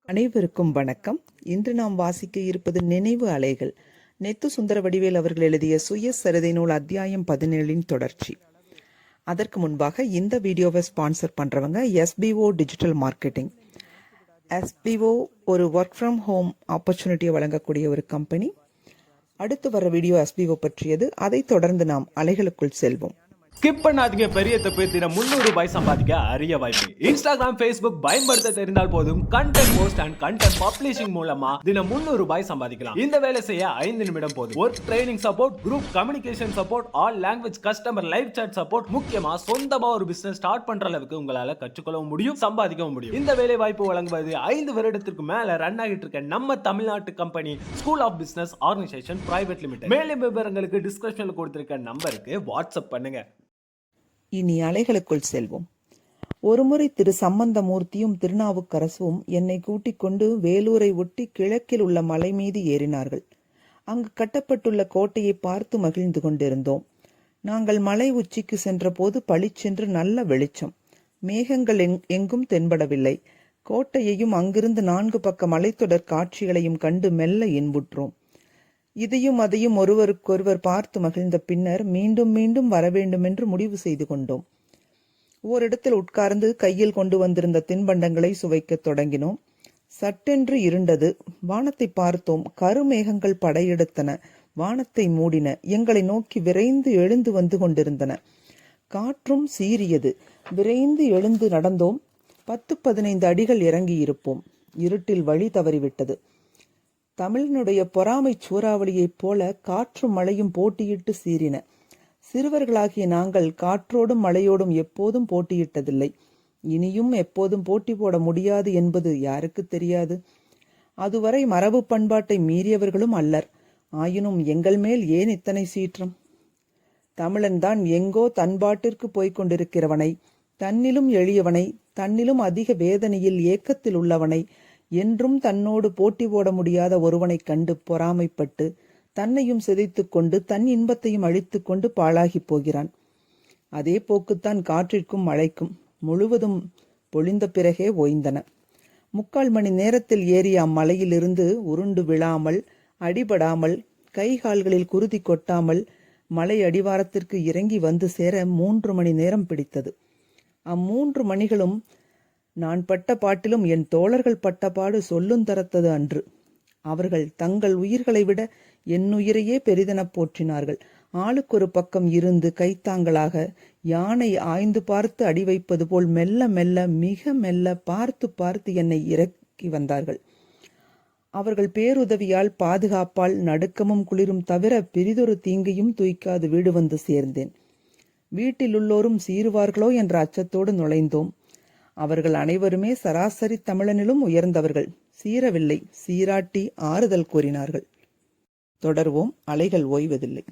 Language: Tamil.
அனைவருக்கும் வணக்கம். இன்று நாம் வாசிக்க இருப்பது நினைவு அலைகள். நெத்து சுந்தர வடிவேல் அவர்கள் எழுதிய சுயசரிதை நூல் அத்தியாயம் 17 தொடர்ச்சி. அதற்கு முன்பாக இந்த வீடியோவை ஸ்பான்சர் பண்றவங்க SBO டிஜிட்டல் மார்க்கெட்டிங். SBO ஒரு ஒர்க் ஃப்ரம் ஹோம் ஆப்பர்ச்சுனிட்டியை வழங்கக்கூடிய ஒரு கம்பெனி. அடுத்து வர வீடியோ SBO பற்றியது. அதை தொடர்ந்து நாம் அலைகளுக்குள் செல்வோம். ஸ்கிப் பண்ணாதீங்க. பெரிய தப்பு. தினம் 300 ரூபாய் சம்பாதிக்க அரிய வாய்ப்பு. இன்ஸ்டாகிராம், ஃபேஸ்புக் பயன்படுத்த தெரிந்தால் போதும் content post and content publishing மூலமா தினம் 300 ரூபாய் சம்பாதிக்கலாம். இந்த வேலை செய்ய 5 நிமிடம் போதும். Work training support, group communication support, all language customer live chat support, முக்கியமா சொந்தமா ஒரு பிசினஸ் ஸ்டார்ட் பண்ற அளவுக்கு உங்களால கற்றுக்கொள்ளவும் முடியும், சம்பாதிக்கவும் முடியும். இந்த வேலை வாய்ப்பு வழங்குவது 5 வருடத்திற்கு மேல ரன் ஆகிட்டு இருக்க நம்ம தமிழ்நாட்டு company school of business organisation private limited. மேலும் விவரங்களுக்கு டிஸ்கிரிப்ஷன்ல கொடுத்திருக்க நம்பருக்கு வாட்ஸ்அப் பண்ணுங்க. இனி அலைகளுக்குள் செல்வோம். ஒருமுறை திரு சம்பந்தமூர்த்தியும் திருநாவுக்கரசும் என்னை கூட்டிக் கொண்டு வேலூரை ஒட்டி கிழக்கில் உள்ள மலை மீது ஏறினார்கள். அங்கு கட்டப்பட்டுள்ள கோட்டையை பார்த்து மகிழ்ந்து கொண்டிருந்தோம். நாங்கள் மலை உச்சிக்கு சென்ற போது பளிச்சென்று நல்ல வெளிச்சம். மேகங்கள் எங்கும் தென்படவில்லை. கோட்டையையும் அங்கிருந்து 4 பக்க மலைத்தொடர் காட்சிகளையும் கண்டு மெல்ல இன்புற்றோம். இதையும் அதையும் ஒருவருக்கொருவர் பார்த்து மகிழ்ந்த பின்னர் மீண்டும் மீண்டும் வரவேண்டும் என்று முடிவு செய்து கொண்டோம். ஓரிடத்தில் உட்கார்ந்து கையில் கொண்டு வந்திருந்த தின்பண்டங்களை சுவைக்க தொடங்கினோம். சட்டென்று இருண்டது. வானத்தை பார்த்தோம். கருமேகங்கள் படையெடுத்தன. வானத்தை மூடின. எங்களை நோக்கி விரைந்து எழுந்து வந்து கொண்டிருந்தன. காற்றும் சீறியது. விரைந்து எழுந்து நடந்தோம். 10-15 அடிகள் இறங்கி இருப்போம். இருட்டில் வழி தவறிவிட்டது. தமிழனுடைய பொறாமை சூறாவளியைப் போல காற்றும் மழையும் போட்டியிட்டு சீறின. சிறுவர்களாகிய நாங்கள் காற்றோடும் மழையோடும் எப்போதும் போட்டியிட்டதில்லை. இனியும் எப்போதும் போட்டி போட முடியாது என்பது யாருக்கு தெரியாது? அதுவரை மரபு பண்பாட்டை மீறியவர்களும் அல்லர். ஆயினும் எங்கள் மேல் ஏன் இத்தனை சீற்றம்? தமிழன் தான் எங்கோ தன்பாட்டிற்கு போய்க் கொண்டிருக்கிறவனை, தன்னிலும் எளியவனை, தன்னிலும் அதிக வேதனையில் ஏக்கத்தில் உள்ளவனை, என்றும் தன்னோடு போட்டி போட முடியாத ஒருவனை கண்டு பொறாமைப்பட்டு தன்னையும் சிதைத்து கொண்டு தன் இன்பத்தையும் அழித்து கொண்டு பாழாகி போகிறான். அதே போக்குத்தான் காற்றிற்கும் மழைக்கும். முழுவதும் பொழிந்த பிறகே ஓய்ந்தன. 3/4 மணி நேரத்தில் ஏறிய அம்மலையிலிருந்து உருண்டு விழாமல், அடிபடாமல், கை கால்களில் குருதி கொட்டாமல் மலை அடிவாரத்திற்கு இறங்கி வந்து சேர 3 மணி நேரம் பிடித்தது. 3 மணிகளும் நான் பட்ட பாட்டிலும் என் தோழர்கள் பட்ட பாடு சொல்லுந்தரத்தது அன்று. அவர்கள் தங்கள் உயிர்களை விட என் உயிரையே பெரிதென போற்றினார்கள். ஆளுக்கொரு பக்கம் இருந்து கைத்தாங்களாக யானை ஆய்ந்து பார்த்து அடி வைப்பது போல் மெல்ல மெல்ல, மிக மெல்ல பார்த்து பார்த்து என்னை இறக்கி வந்தார்கள். அவர்கள் பேருதவியால், பாதுகாப்பால் நடுக்கமும் குளிரும் தவிர பிரிதொரு தீங்கையும் தூய்க்காது வீடு வந்து சேர்ந்தேன். வீட்டில் உள்ளோரும் சீருவார்களோ என்ற அச்சத்தோடு நுழைந்தோம். அவர்கள் அனைவருமே சராசரி தமிழனிலும் உயர்ந்தவர்கள். சீரவில்லை, சீராட்டி ஆறுதல் கூறினார்கள். தொடர்வோம். அலைகள் ஓய்வதில்லை.